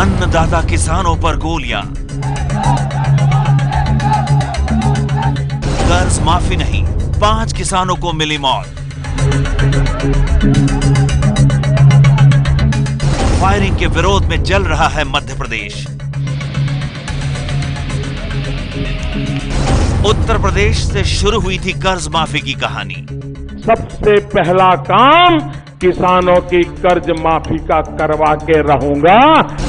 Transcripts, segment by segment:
अन्नदाता किसानों पर गोलियां। कर्ज माफी नहीं, 5 किसानों को मिली मौत। फायरिंग के विरोध में जल रहा है मध्य प्रदेश। उत्तर प्रदेश से शुरू हुई थी कर्ज माफी की कहानी। सबसे पहला काम किसानों की कर्ज माफी का करवा के रहूंगा।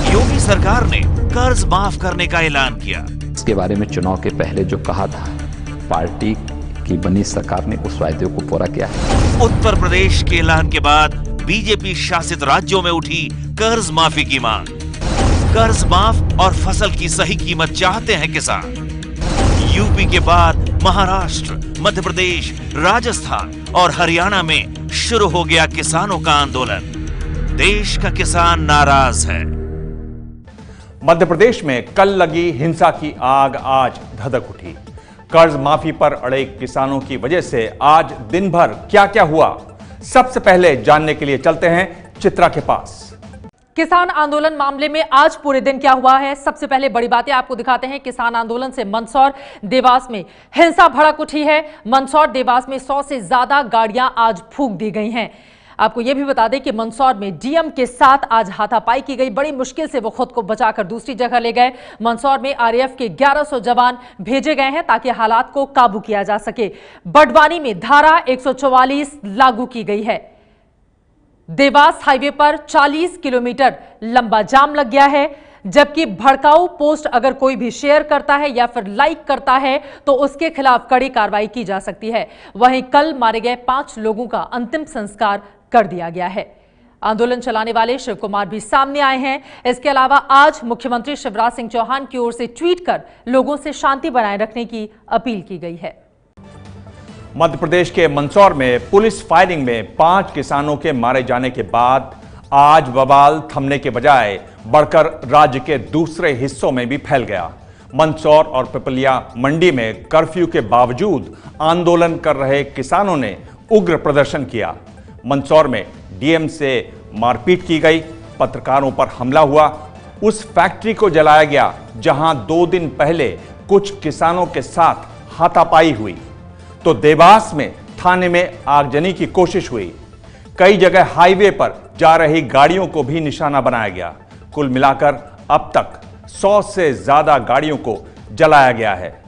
योगी सरकार ने कर्ज माफ करने का ऐलान किया। इसके बारे में चुनाव के पहले जो कहा था, पार्टी की बनी सरकार ने उस वायदे को पूरा किया है। उत्तर प्रदेश के ऐलान के बाद बीजेपी शासित राज्यों में उठी कर्ज माफी की मांग। कर्ज माफ और फसल की सही कीमत चाहते हैं किसान। यूपी के बाद महाराष्ट्र, मध्य प्रदेश, राजस्थान और हरियाणा में शुरू हो गया किसानों का आंदोलन। देश का किसान नाराज है। मध्य प्रदेश में कल लगी हिंसा की आग आज धधक उठी। कर्ज माफी पर अड़े किसानों की वजह से आज दिन भर क्या क्या हुआ, सबसे पहले जानने के लिए चलते हैं चित्रा के पास। किसान आंदोलन मामले में आज पूरे दिन क्या हुआ है, सबसे पहले बड़ी बातें आपको दिखाते हैं। किसान आंदोलन से मंदसौर, देवास में हिंसा भड़क उठी है। मंदसौर, देवास में 100 से ज्यादा गाड़ियां आज फूंक दी गई हैं। आपको यह भी बता दें कि मंदसौर में डीएम के साथ आज हाथापाई की गई। बड़ी मुश्किल से वो खुद को बचाकर दूसरी जगह ले गए। मंदसौर में आरएएफ के 1100 जवान भेजे गए हैं ताकि हालात को काबू किया जा सके। बड़वानी में धारा 144 लागू की गई है। देवास हाईवे पर 40 किलोमीटर लंबा जाम लग गया है, जबकि भड़काऊ पोस्ट अगर कोई भी शेयर करता है या फिर लाइक करता है तो उसके खिलाफ कड़ी कार्रवाई की जा सकती है। वहीं कल मारे गए 5 लोगों का अंतिम संस्कार कर दिया गया है। आंदोलन चलाने वाले शिव कुमार भी सामने आए हैं। इसके अलावा आज मुख्यमंत्री शिवराज सिंह चौहान की ओर से ट्वीट कर लोगों से शांति बनाए रखने की अपील की गई है। मध्य प्रदेश के मंदसौर में पुलिस फायरिंग में 5 किसानों के मारे जाने के बाद आज बवाल थमने के बजाय बढ़कर राज्य के दूसरे हिस्सों में भी फैल गया। मंदसौर और पिपलिया मंडी में कर्फ्यू के बावजूद आंदोलन कर रहे किसानों ने उग्र प्रदर्शन किया। मंदसौर में डीएम से मारपीट की गई, पत्रकारों पर हमला हुआ, उस फैक्ट्री को जलाया गया जहां 2 दिन पहले कुछ किसानों के साथ हाथापाई हुई। तो देवास में थाने में आगजनी की कोशिश हुई। कई जगह हाईवे पर जा रही गाड़ियों को भी निशाना बनाया गया। कुल मिलाकर अब तक 100 से ज्यादा गाड़ियों को जलाया गया है।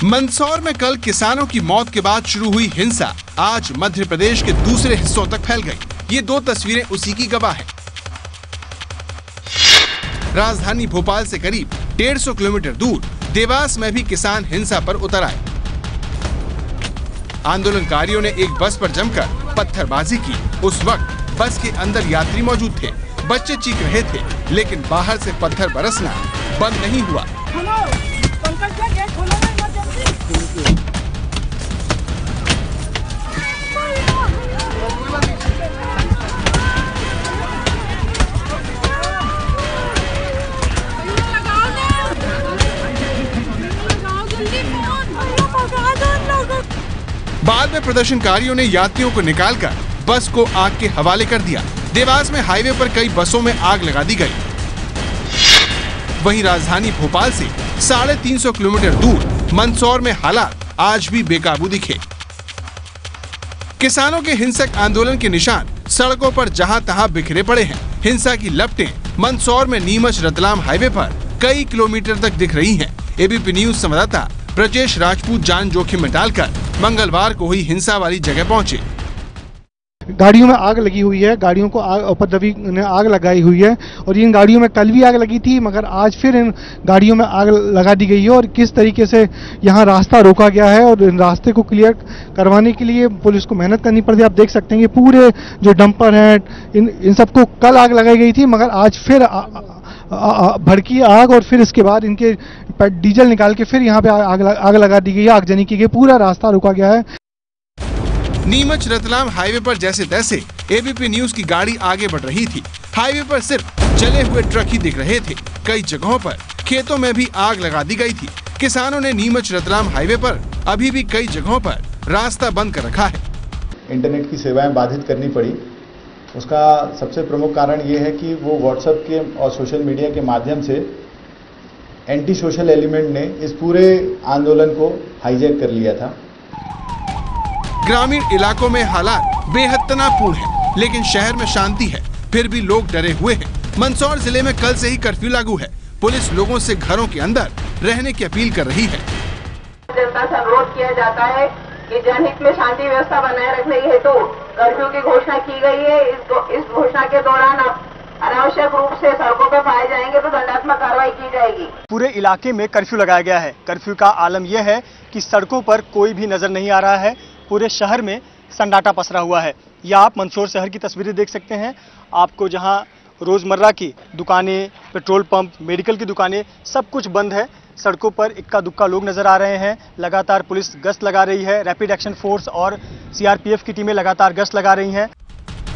मंदसौर में कल किसानों की मौत के बाद शुरू हुई हिंसा आज मध्य प्रदेश के दूसरे हिस्सों तक फैल गई। ये 2 तस्वीरें उसी की गवाह हैं। राजधानी भोपाल से करीब 150 किलोमीटर दूर देवास में भी किसान हिंसा पर उतर आए। आंदोलनकारियों ने एक बस पर जमकर पत्थरबाजी की। उस वक्त बस के अंदर यात्री मौजूद थे। बच्चे चीख रहे थे, लेकिन बाहर से पत्थर बरसना बंद नहीं हुआ। बाद में प्रदर्शनकारियों ने यात्रियों को निकालकर बस को आग के हवाले कर दिया। देवास में हाईवे पर कई बसों में आग लगा दी गई। वहीं राजधानी भोपाल से 350 किलोमीटर दूर मंदसौर में हालात आज भी बेकाबू दिखे। किसानों के हिंसक आंदोलन के निशान सड़कों पर जहां तहां बिखरे पड़े हैं। हिंसा की लपटें मंदसौर में नीमच रतलाम हाईवे पर कई किलोमीटर तक दिख रही हैं। एबीपी न्यूज संवाददाता ब्रजेश राजपूत जान जोखिम में डालकर मंगलवार को हुई हिंसा वाली जगह पहुंचे। गाड़ियों में आग लगी हुई है, गाड़ियों को उपद्रवी ने आग लगाई हुई है और इन गाड़ियों में कल भी आग लगी थी, मगर आज फिर इन गाड़ियों में आग लगा दी गई है। और किस तरीके से यहाँ रास्ता रोका गया है और इन रास्ते को क्लियर करवाने के लिए पुलिस को मेहनत करनी पड़ती है। आप देख सकते हैं कि पूरे जो डंपर हैं इन सबको कल आग लगाई गई थी, मगर आज फिर भड़की आग और फिर इसके बाद इनके डीजल निकाल के फिर यहाँ पे आग लगा दी गई है, आगजनी की गई, पूरा रास्ता रोका गया है। नीमच रतलाम हाईवे पर जैसे तैसे एबीपी न्यूज की गाड़ी आगे बढ़ रही थी। हाईवे पर सिर्फ जले हुए ट्रक ही दिख रहे थे। कई जगहों पर खेतों में भी आग लगा दी गई थी। किसानों ने नीमच रतलाम हाईवे पर अभी भी कई जगहों पर रास्ता बंद कर रखा है। इंटरनेट की सेवाएं बाधित करनी पड़ी उसका सबसे प्रमुख कारण ये है कि वो व्हाट्सएप के और सोशल मीडिया के माध्यम से एंटी सोशल एलिमेंट ने इस पूरे आंदोलन को हाईजैक कर लिया था। ग्रामीण इलाकों में हालात बेहद तनावपूर्ण है, लेकिन शहर में शांति है, फिर भी लोग डरे हुए हैं। मंदसौर जिले में कल से ही कर्फ्यू लागू है। पुलिस लोगों से घरों के अंदर रहने की अपील कर रही है। जनता से अनुरोध किया जाता है कि जनहित में शांति व्यवस्था बनाए रखने हेतु कर्फ्यू की घोषणा की गई है। इस घोषणा के दौरान अनावश्यक रूप से सड़कों पर पाए जाएंगे तो दंडात्मक कार्रवाई की जाएगी। पूरे इलाके में कर्फ्यू लगाया गया है। कर्फ्यू का आलम यह है कि सड़कों पर कोई भी नजर नहीं आ रहा है। पूरे शहर में सन्नाटा पसरा हुआ है। या आप मंदसौर शहर की तस्वीरें देख सकते हैं। आपको जहां रोजमर्रा की दुकानें, पेट्रोल पंप, मेडिकल की दुकानें, सब कुछ बंद है। सड़कों पर इक्का दुक्का लोग नजर आ रहे हैं। लगातार पुलिस गश्त लगा रही है। रैपिड एक्शन फोर्स और सीआरपीएफ की टीमें लगातार गश्त लगा रही हैं।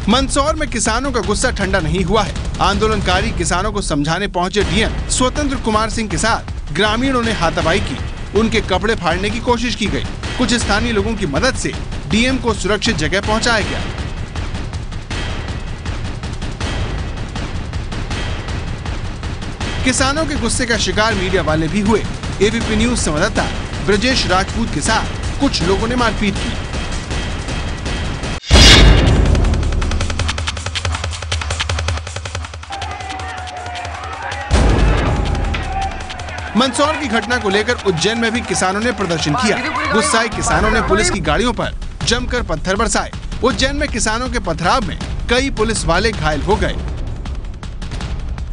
मंदसौर में किसानों का गुस्सा ठंडा नहीं हुआ है। आंदोलनकारी किसानों को समझाने पहुंचे डीएम स्वतंत्र कुमार सिंह के साथ ग्रामीणों ने हाथापाई की। उनके कपड़े फाड़ने की कोशिश की गई। कुछ स्थानीय लोगों की मदद से डीएम को सुरक्षित जगह पहुंचाया गया। किसानों के गुस्से का शिकार मीडिया वाले भी हुए। एबीपी न्यूज संवाददाता ब्रजेश राजपूत के साथ कुछ लोगों ने मारपीट की। मंदसौर की घटना को लेकर उज्जैन में भी किसानों ने प्रदर्शन किया। गुस्साए किसानों ने पुलिस की गाड़ियों पर जमकर पत्थर बरसाए। उज्जैन में किसानों के पथराव में कई पुलिस वाले घायल हो गए।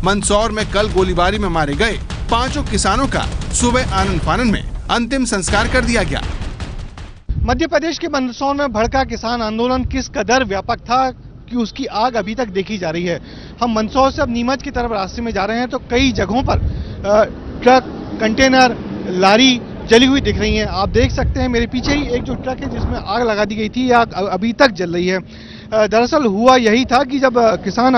मंदसौर में कल गोलीबारी में मारे गए 5 किसानों का सुबह आनन फानन में अंतिम संस्कार कर दिया गया। मध्य प्रदेश के मंदसौर में भड़का किसान आंदोलन किस कदर व्यापक था कि उसकी आग अभी तक देखी जा रही है। हम मंदसौर से अब नीमच की तरफ रास्ते में जा रहे हैं तो कई जगहों पर ट्रक, कंटेनर, लारी जली हुई दिख रही हैं। आप देख सकते हैं मेरे पीछे ही एक जो ट्रक है जिसमें आग लगा दी गई थी, आग अभी तक जल रही है। दरअसल हुआ यही था कि जब किसान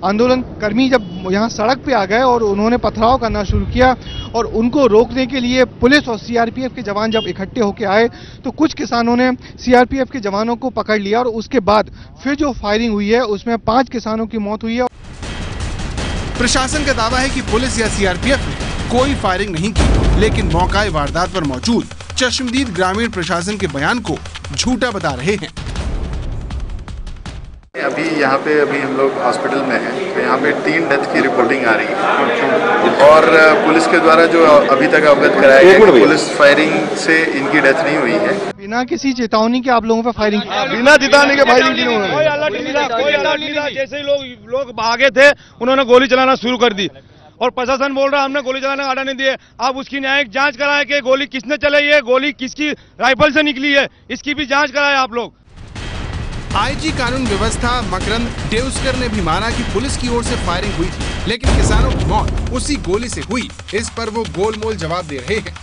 आंदोलन कर्मी जब यहाँ सड़क पे आ गए और उन्होंने पथराव करना शुरू किया और उनको रोकने के लिए पुलिस और सीआरपीएफ के जवान जब इकट्ठे होकर आए तो कुछ किसानों ने सीआरपीएफ के जवानों को पकड़ लिया और उसके बाद फिर जो फायरिंग हुई है उसमें 5 किसानों की मौत हुई है। प्रशासन का दावा है कि पुलिस या सीआरपीएफ ने कोई फायरिंग नहीं की, लेकिन मौकाए वारदात पर मौजूद चश्मदीद ग्रामीण प्रशासन के बयान को झूठा बता रहे हैं। अभी यहाँ पे हम लोग हॉस्पिटल में हैं, तो यहाँ पे 3 डेथ की रिपोर्टिंग आ रही है और पुलिस के द्वारा जो अभी तक अवगत कराया गया कि पुलिस फायरिंग से इनकी डेथ नहीं हुई है। बिना किसी चेतावनी के आप लोगों पर फायरिंग? बिना चेतावनी के फायरिंग की कोई अलर्ट नहीं मिला। जैसे ही लोग भागे थे उन्होंने गोली चलाना शुरू कर दी और प्रशासन बोल रहा है हमने गोली चलाने का आर्डर नहीं दिए। अब उसकी न्यायिक जांच कराए कि गोली किसने चलाई है, गोली किसकी राइफल से निकली है, इसकी भी जांच कराए आप लोग। आईजी कानून व्यवस्था मकरंद डेउस्कर ने भी माना कि पुलिस की ओर से फायरिंग हुई थी, लेकिन किसानों की मौत उसी गोली से हुई। इस पर वो गोलमोल जवाब दे रहे हैं।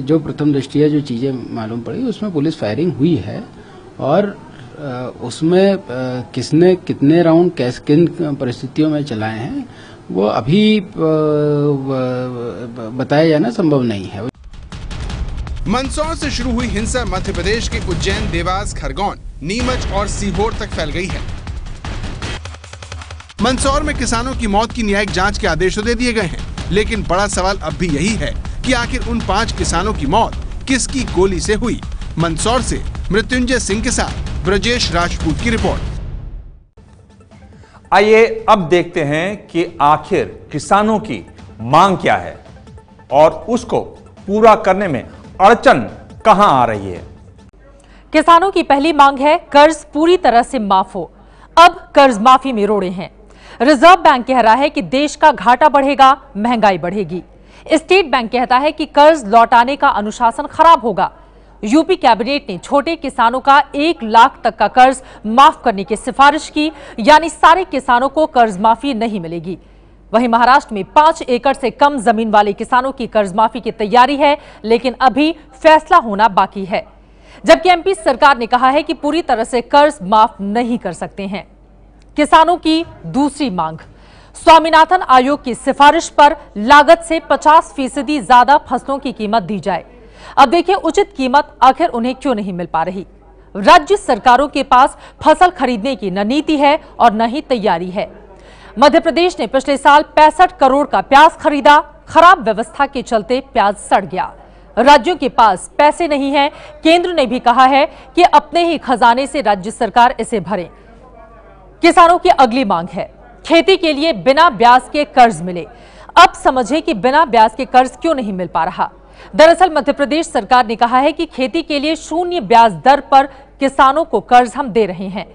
जो प्रथम दृष्टिया जो चीजें मालूम पड़ी उसमें पुलिस फायरिंग हुई है और उसमें किसने कितने राउंड किन परिस्थितियों में चलाए हैं वो अभी बताया जाना संभव नहीं है। मंदसौर से शुरू हुई हिंसा मध्य प्रदेश के उज्जैन, देवास, खरगोन, नीमच और सीहोर तक फैल गई है। मंदसौर में किसानों की मौत की न्यायिक जांच के आदेश दे दिए गए हैं, लेकिन बड़ा सवाल अब भी यही है कि आखिर उन 5 किसानों की मौत किसकी गोली से हुई। मंदसौर से मृत्युंजय सिंह के साथ ब्रजेश राजपूत की रिपोर्ट। आइए अब देखते हैं कि आखिर किसानों की मांग क्या है और उसको पूरा करने में अड़चन कहां आ रही है। किसानों की पहली मांग है कर्ज पूरी तरह से माफ हो। अब कर्ज माफी में रोड़े हैं। रिजर्व बैंक कह रहा है कि देश का घाटा बढ़ेगा, महंगाई बढ़ेगी। स्टेट बैंक कहता है कि कर्ज लौटाने का अनुशासन खराब होगा। यूपी कैबिनेट ने छोटे किसानों का 1 लाख तक का कर्ज माफ करने की सिफारिश की, यानी सारे किसानों को कर्ज माफी नहीं मिलेगी। वहीं महाराष्ट्र में 5 एकड़ से कम जमीन वाले किसानों की कर्ज माफी की तैयारी है, लेकिन अभी फैसला होना बाकी है। जबकि एमपी सरकार ने कहा है कि पूरी तरह से कर्ज माफ नहीं कर सकते हैं। किसानों की दूसरी मांग, स्वामीनाथन आयोग की सिफारिश पर लागत से 50% ज्यादा फसलों की कीमत दी जाए। अब देखिए उचित कीमत आखिर उन्हें क्यों नहीं मिल पा रही। राज्य सरकारों के पास फसल खरीदने की न नीति है और न ही तैयारी है। मध्य प्रदेश ने पिछले साल 65 करोड़ का प्याज खरीदा। खराब व्यवस्था के चलते प्याज सड़ गया। राज्यों के पास पैसे नहीं है। केंद्र ने भी कहा है कि अपने ही खजाने से राज्य सरकार इसे भरे। किसानों की अगली मांग है खेती के लिए बिना ब्याज के कर्ज मिले। अब समझे कि बिना ब्याज के कर्ज क्यों नहीं मिल पा रहा। दरअसल मध्य प्रदेश सरकार ने कहा है कि खेती के लिए 0 ब्याज दर पर किसानों को कर्ज हम दे रहे हैं।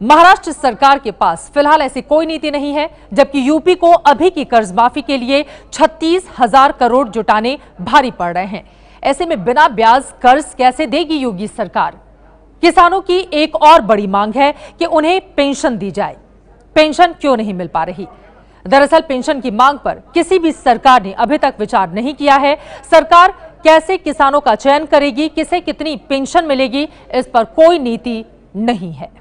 महाराष्ट्र सरकार के पास फिलहाल ऐसी कोई नीति नहीं है, जबकि यूपी को अभी की कर्ज माफी के लिए 36,000 करोड़ जुटाने भारी पड़ रहे हैं। ऐसे में बिना ब्याज कर्ज कैसे देगी योगी सरकार। किसानों की एक और बड़ी मांग है कि उन्हें पेंशन दी जाए। पेंशन क्यों नहीं मिल पा रही। दरअसल पेंशन की मांग पर किसी भी सरकार ने अभी तक विचार नहीं किया है। सरकार कैसे किसानों का चयन करेगी, किसे कितनी पेंशन मिलेगी, इस पर कोई नीति नहीं है।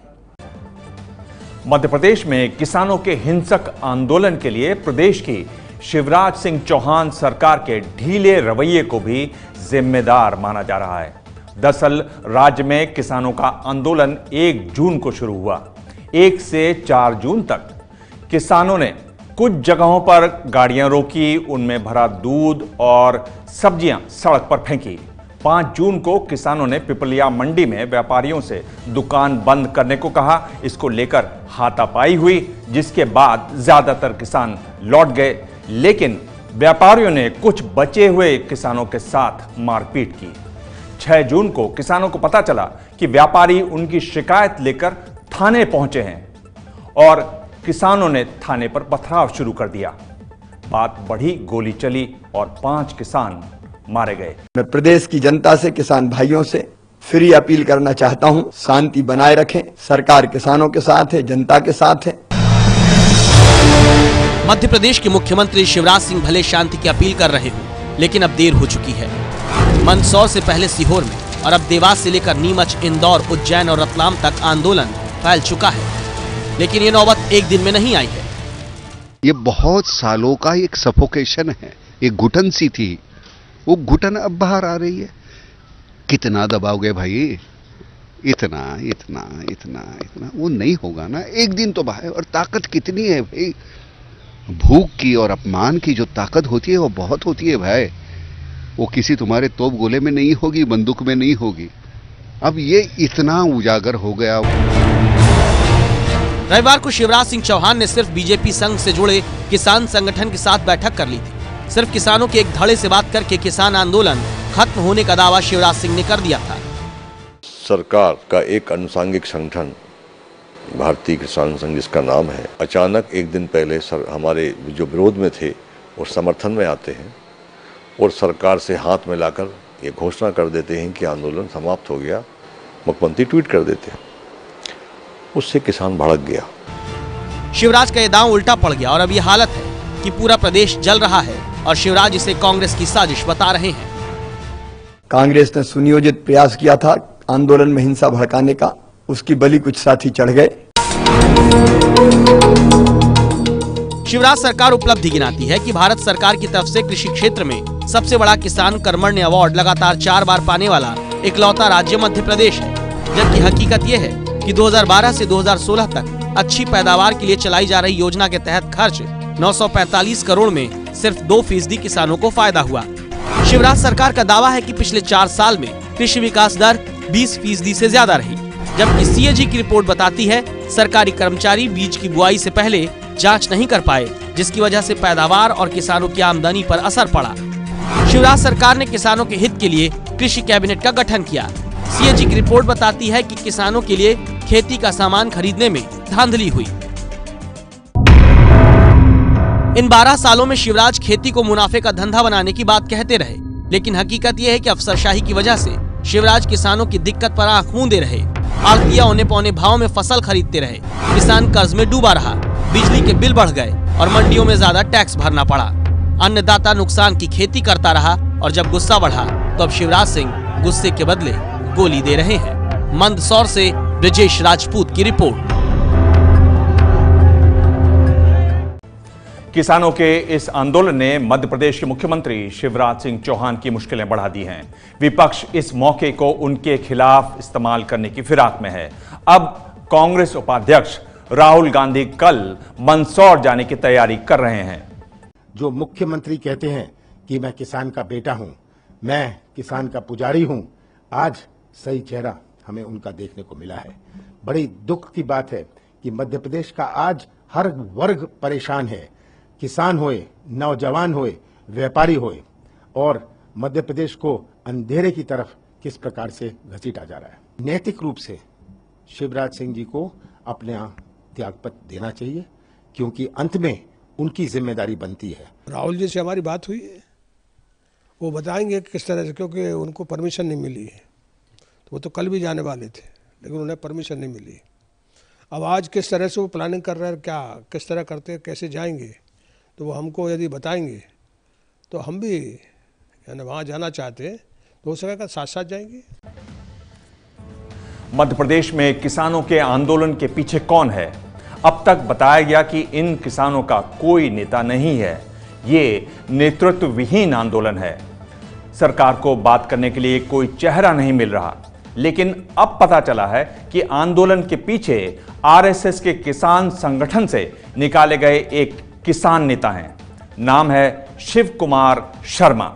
मध्य प्रदेश में किसानों के हिंसक आंदोलन के लिए प्रदेश की शिवराज सिंह चौहान सरकार के ढीले रवैये को भी जिम्मेदार माना जा रहा है। दरअसल राज्य में किसानों का आंदोलन 1 जून को शुरू हुआ। 1 से 4 जून तक किसानों ने कुछ जगहों पर गाड़ियां रोकी, उनमें भरा दूध और सब्जियां सड़क पर फेंकी। 5 जून को किसानों ने पिपलिया मंडी में व्यापारियों से दुकान बंद करने को कहा। इसको लेकर हाथापाई हुई, जिसके बाद ज्यादातर किसान लौट गए, लेकिन व्यापारियों ने कुछ बचे हुए किसानों के साथ मारपीट की। 6 जून को किसानों को पता चला कि व्यापारी उनकी शिकायत लेकर थाने पहुंचे हैं और किसानों ने थाने पर पथराव शुरू कर दिया। बात बढ़ी, गोली चली और 5 किसान मारे गए। मैं प्रदेश की जनता से, किसान भाइयों से फिर ये अपील करना चाहता हूं, शांति बनाए रखें। सरकार किसानों के साथ है, जनता के साथ है। मध्य प्रदेश के मुख्यमंत्री शिवराज सिंह भले शांति की अपील कर रहे हो, लेकिन अब देर हो चुकी है। मंदसौर से पहले सीहोर में और अब देवास से लेकर नीमच, इंदौर, उज्जैन और रतलाम तक आंदोलन फैल चुका है, लेकिन ये नौबत एक दिन में नहीं आई है। ये बहुत सालों का एक सफोकेशन है, एक घुटन सी थी, वो घुटन अब बाहर आ रही है। कितना दबाओगे भाई, इतना इतना इतना इतना, वो नहीं होगा ना, एक दिन तो बाहर। और ताकत कितनी है भाई, भूख की और अपमान की जो ताकत होती है वो बहुत होती है भाई। वो किसी तुम्हारे तोप गोले में नहीं होगी, बंदूक में नहीं होगी। अब ये इतना उजागर हो गया। रविवार को शिवराज सिंह चौहान ने सिर्फ बीजेपी संघ से जुड़े किसान संगठन के साथ बैठक कर ली थी। सिर्फ किसानों के एक धड़े से बात करके किसान आंदोलन खत्म होने का दावा शिवराज सिंह ने कर दिया था। सरकार का एक अनुसांगिक संगठन भारतीय किसान संघ जिसका नाम है, अचानक एक दिन पहले हमारे जो विरोध में थे और समर्थन में आते हैं और सरकार से हाथ मिलाकर ये घोषणा कर देते हैं कि आंदोलन समाप्त हो गया। मुख्यमंत्री ट्वीट कर देते हैं, उससे किसान भड़क गया। शिवराज का ये दांव उल्टा पड़ गया और अब ये हालत है कि पूरा प्रदेश जल रहा है और शिवराज इसे कांग्रेस की साजिश बता रहे हैं। कांग्रेस ने सुनियोजित प्रयास किया था आंदोलन में हिंसा भड़काने का, उसकी बलि कुछ साथी चढ़ गए। शिवराज सरकार उपलब्धि गिनाती है कि भारत सरकार की तरफ से कृषि क्षेत्र में सबसे बड़ा किसान कर्मण्य अवार्ड लगातार 4 बार पाने वाला इकलौता राज्य मध्य प्रदेश है, जबकि हकीकत यह है कि 2012 से 2016 तक अच्छी पैदावार के लिए चलाई जा रही योजना के तहत खर्च 945 करोड़ में सिर्फ 2% किसानों को फायदा हुआ। शिवराज सरकार का दावा है कि पिछले 4 साल में कृषि विकास दर 20% से ज्यादा रही, जबकि सीएजी की रिपोर्ट बताती है सरकारी कर्मचारी बीज की बुआई से पहले जांच नहीं कर पाए, जिसकी वजह से पैदावार और किसानों की आमदनी पर असर पड़ा। शिवराज सरकार ने किसानों के हित के लिए कृषि कैबिनेट का गठन किया। सीएजी की रिपोर्ट बताती है कि किसानों के लिए खेती का सामान खरीदने में धांधली हुई। इन 12 सालों में शिवराज खेती को मुनाफे का धंधा बनाने की बात कहते रहे, लेकिन हकीकत यह है कि अफसरशाही की वजह से शिवराज किसानों की दिक्कत पर आंख मूंदे रहे। आड़तिया औने पौने भाव में फसल खरीदते रहे, किसान कर्ज में डूबा रहा, बिजली के बिल बढ़ गए और मंडियों में ज्यादा टैक्स भरना पड़ा। अन्नदाता नुकसान की खेती करता रहा और जब गुस्सा बढ़ा तो अब शिवराज सिंह गुस्से के बदले गोली दे रहे हैं। मंदसौर से ब्रजेश राजपूत की रिपोर्ट। किसानों के इस आंदोलन ने मध्य प्रदेश के मुख्यमंत्री शिवराज सिंह चौहान की मुश्किलें बढ़ा दी हैं। विपक्ष इस मौके को उनके खिलाफ इस्तेमाल करने की फिराक में है। अब कांग्रेस उपाध्यक्ष राहुल गांधी कल मंदसौर जाने की तैयारी कर रहे हैं। जो मुख्यमंत्री कहते हैं कि मैं किसान का बेटा हूं, मैं किसान का पुजारी हूं, आज सही चेहरा हमें उनका देखने को मिला है। बड़ी दुख की बात है कि मध्य प्रदेश का आज हर वर्ग परेशान है, किसान होए, नौजवान होए, व्यापारी होए, और मध्य प्रदेश को अंधेरे की तरफ किस प्रकार से घसीटा जा रहा है। नैतिक रूप से शिवराज सिंह जी को अपने त्यागपत्र देना चाहिए, क्योंकि अंत में उनकी जिम्मेदारी बनती है। राहुल जी से हमारी बात हुई है, वो बताएंगे किस तरह से, क्योंकि उनको परमिशन नहीं मिली है। तो वो तो कल भी जाने वाले थे, लेकिन उन्हें परमिशन नहीं मिली। अब आज किस तरह से वो प्लानिंग कर रहे हैं, क्या किस तरह करते, कैसे जाएंगे, तो वो हमको यदि बताएंगे तो हम भी यानी वहाँ जाना चाहते हैं तो हो सकेगा साथ साथ जाएंगे। मध्य प्रदेश में किसानों के आंदोलन के पीछे कौन है? अब तक बताया गया कि इन किसानों का कोई नेता नहीं है, ये नेतृत्व विहीन आंदोलन है। सरकार को बात करने के लिए कोई चेहरा नहीं मिल रहा। लेकिन अब पता चला है कि आंदोलन के पीछे आरएसएस के किसान संगठन से निकाले गए एक किसान नेता हैं। नाम है शिव कुमार शर्मा।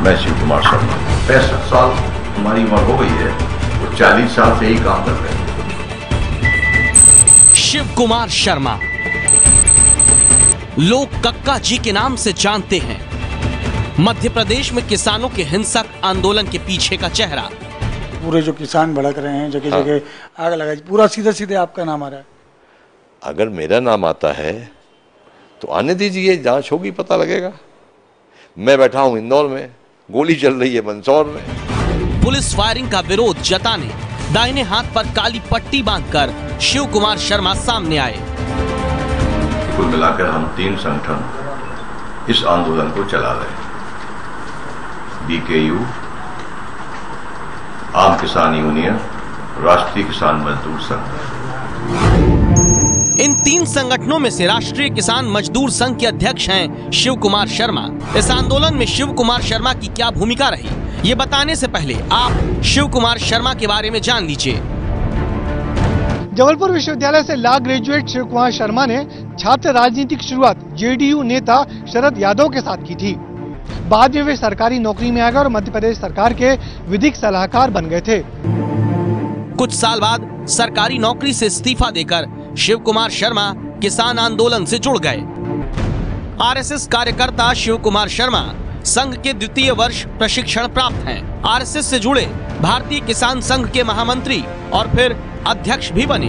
मैं शिव कुमार शर्मा, 65 साल हमारी उम्र हो गई है और 40 साल से ही काम कर रहे हैं। शिव कुमार शर्मा लोग कक्का जी के नाम से जानते हैं। मध्य प्रदेश में किसानों के हिंसक आंदोलन के पीछे का चेहरा। पूरे जो किसान भड़क रहे हैं, जगह जगह आग लगाई, पूरा सीधे सीधे आपका नाम आ रहा है। अगर मेरा नाम आता है तो आने दीजिए, जांच होगी, पता लगेगा। मैं बैठा हूं इंदौर में, गोली चल रही है मंदसौर में। पुलिस फायरिंग का विरोध जताने दाहिने हाथ पर काली पट्टी बांधकर शिव कुमार शर्मा सामने आए। कुल मिलाकर हम 3 संगठन इस आंदोलन को चला रहे हैं। बीकेयू, आम किसान यूनियन, राष्ट्रीय किसान मजदूर संघ। इन 3 संगठनों में से राष्ट्रीय किसान मजदूर संघ के अध्यक्ष हैं शिव कुमार शर्मा। इस आंदोलन में शिव कुमार शर्मा की क्या भूमिका रही, ये बताने से पहले आप शिव कुमार शर्मा के बारे में जान लीजिए। जबलपुर विश्वविद्यालय से लॉ ग्रेजुएट शिव कुमार शर्मा ने छात्र राजनीति की शुरुआत जेडीयू नेता शरद यादव के साथ की थी। बाद में वे सरकारी नौकरी में आ गए और मध्य प्रदेश सरकार के विधिक सलाहकार बन गए थे। कुछ साल बाद सरकारी नौकरी से इस्तीफा देकर शिव कुमार शर्मा किसान आंदोलन से जुड़ गए। आरएसएस कार्यकर्ता शिव कुमार शर्मा संघ के 2य वर्ष प्रशिक्षण प्राप्त हैं। आरएसएस से जुड़े भारतीय किसान संघ के महामंत्री और फिर अध्यक्ष भी बने।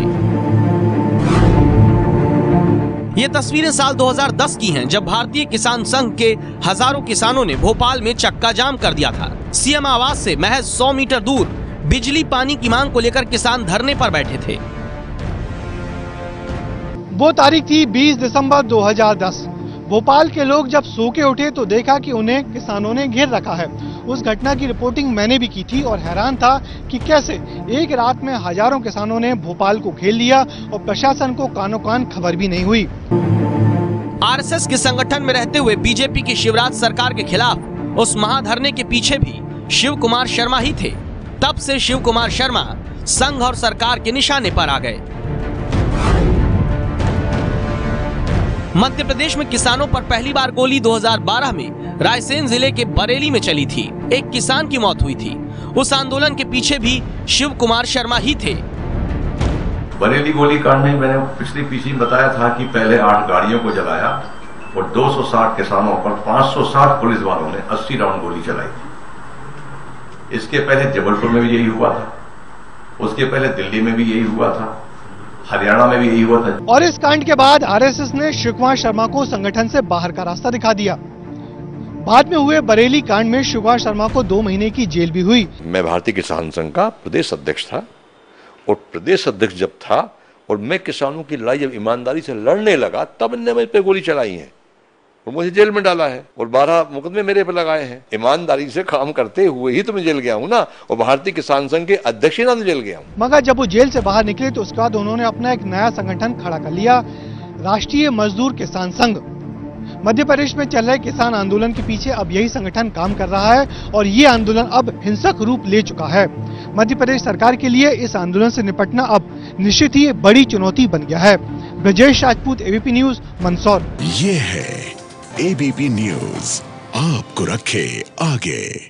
ये तस्वीरें साल 2010 की हैं, जब भारतीय किसान संघ के हजारों किसानों ने भोपाल में चक्का जाम कर दिया था। सीएम आवास से महज 100 मीटर दूर बिजली पानी की मांग को लेकर किसान धरने पर बैठे थे। वो तारीख थी 20 दिसंबर 2010। भोपाल के लोग जब सो के उठे तो देखा कि उन्हें किसानों ने घेर रखा है। उस घटना की रिपोर्टिंग मैंने भी की थी और हैरान था कि कैसे एक रात में हजारों किसानों ने भोपाल को घेर लिया और प्रशासन को कानो कान खबर भी नहीं हुई। आरएसएस के संगठन में रहते हुए बीजेपी की शिवराज सरकार के खिलाफ उस महाधरने के पीछे भी शिव कुमार शर्मा ही थे। तब से शिव कुमार शर्मा संघ और सरकार के निशाने पर आ गए। मध्य प्रदेश में किसानों पर पहली बार गोली 2012 में रायसेन जिले के बरेली में चली थी। एक किसान की मौत हुई थी। उस आंदोलन के पीछे भी शिव कुमार शर्मा ही थे। बरेली गोली कांड में मैंने पिछली पीछे बताया था कि पहले 8 गाड़ियों को जलाया और 260 किसानों पर 560 पुलिस वालों ने 80 राउंड गोली चलाई। इसके पहले जबलपुर में भी यही हुआ था, उसके पहले दिल्ली में भी यही हुआ था, हरियाणा में भी यही हुआ था। और इस कांड के बाद आरएसएस ने शिव कुमार शर्मा को संगठन से बाहर का रास्ता दिखा दिया। बाद में हुए बरेली कांड में शिव कुमार शर्मा को 2 महीने की जेल भी हुई। मैं भारतीय किसान संघ का प्रदेश अध्यक्ष था और प्रदेश अध्यक्ष जब था और मैं किसानों की लड़ाई जब ईमानदारी से लड़ने लगा तब इन्होंने मेरे पे गोली चलाई है और मुझे जेल में डाला है और 12 मुकदमे मेरे पर लगाए हैं। ईमानदारी से काम करते हुए ही तो मैं जेल गया हूँ ना, और भारतीय किसान संघ के अध्यक्ष नाम जेल गया हूँ। मगर जब वो जेल से बाहर निकले तो उसके बाद उन्होंने अपना एक नया संगठन खड़ा कर लिया, राष्ट्रीय मजदूर किसान संघ। मध्य प्रदेश में चल रहे किसान आंदोलन के पीछे अब यही संगठन काम कर रहा है और ये आंदोलन अब हिंसक रूप ले चुका है। मध्य प्रदेश सरकार के लिए इस आंदोलन से निपटना अब निश्चित ही बड़ी चुनौती बन गया है। Brajesh Rajput, ABP news, Mandsaur. ये है एबीपी न्यूज, आपको रखे आगे।